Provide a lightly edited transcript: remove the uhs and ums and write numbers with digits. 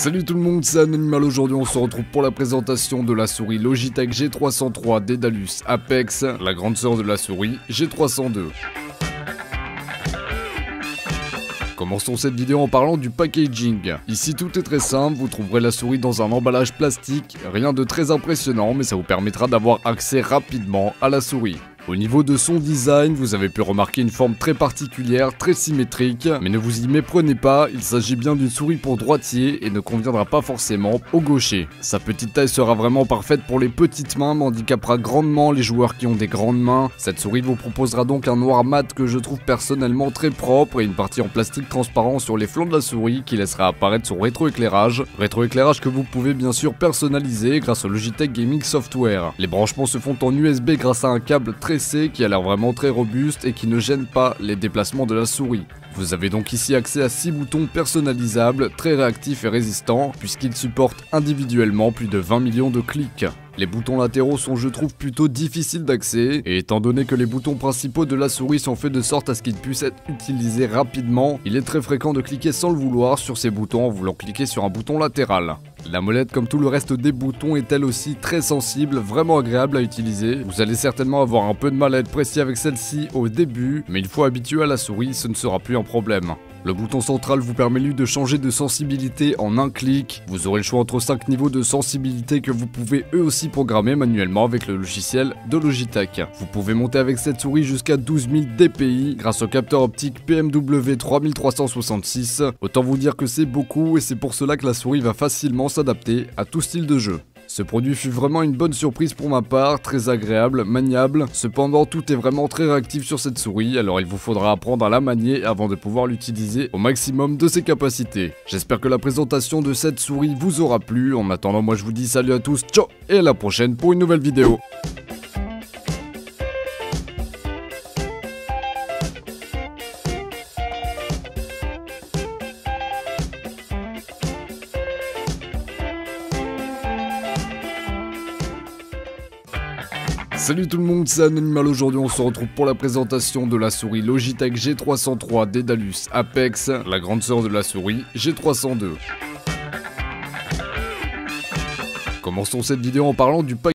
Salut tout le monde, c'est Anonymal. Aujourd'hui on se retrouve pour la présentation de la souris Logitech G303 Daedalus Apex, la grande sœur de la souris G302. Commençons cette vidéo en parlant du packaging. Ici tout est très simple, vous trouverez la souris dans un emballage plastique, rien de très impressionnant mais ça vous permettra d'avoir accès rapidement à la souris. Au niveau de son design, vous avez pu remarquer une forme très particulière, très symétrique, mais ne vous y méprenez pas, il s'agit bien d'une souris pour droitier et ne conviendra pas forcément au gaucher. Sa petite taille sera vraiment parfaite pour les petites mains, mais handicapera grandement les joueurs qui ont des grandes mains. Cette souris vous proposera donc un noir mat que je trouve personnellement très propre et une partie en plastique transparent sur les flancs de la souris qui laissera apparaître son rétroéclairage. Rétroéclairage que vous pouvez bien sûr personnaliser grâce au Logitech Gaming Software. Les branchements se font en USB grâce à un câble très qui a l'air vraiment très robuste et qui ne gêne pas les déplacements de la souris. Vous avez donc ici accès à 6 boutons personnalisables, très réactifs et résistants, puisqu'ils supportent individuellement plus de 20 millions de clics. Les boutons latéraux sont, je trouve, plutôt difficiles d'accès, et étant donné que les boutons principaux de la souris sont faits de sorte à ce qu'ils puissent être utilisés rapidement, il est très fréquent de cliquer sans le vouloir sur ces boutons en voulant cliquer sur un bouton latéral. La molette, comme tout le reste des boutons, est elle aussi très sensible, vraiment agréable à utiliser. Vous allez certainement avoir un peu de mal à être précis avec celle-ci au début, mais une fois habitué à la souris, ce ne sera plus un problème. Le bouton central vous permet lui de changer de sensibilité en un clic. Vous aurez le choix entre 5 niveaux de sensibilité que vous pouvez eux aussi programmer manuellement avec le logiciel de Logitech. Vous pouvez monter avec cette souris jusqu'à 12 000 dpi grâce au capteur optique PMW 3366. Autant vous dire que c'est beaucoup et c'est pour cela que la souris va facilement s'adapter à tout style de jeu. Ce produit fut vraiment une bonne surprise pour ma part, très agréable, maniable. Cependant, tout est vraiment très réactif sur cette souris, alors il vous faudra apprendre à la manier avant de pouvoir l'utiliser au maximum de ses capacités. J'espère que la présentation de cette souris vous aura plu. En attendant, moi je vous dis salut à tous, ciao et à la prochaine pour une nouvelle vidéo. Salut tout le monde, c'est Anonymal. Aujourd'hui on se retrouve pour la présentation de la souris Logitech G303 Daedalus Apex, la grande sœur de la souris G302. Commençons cette vidéo en parlant du packaging.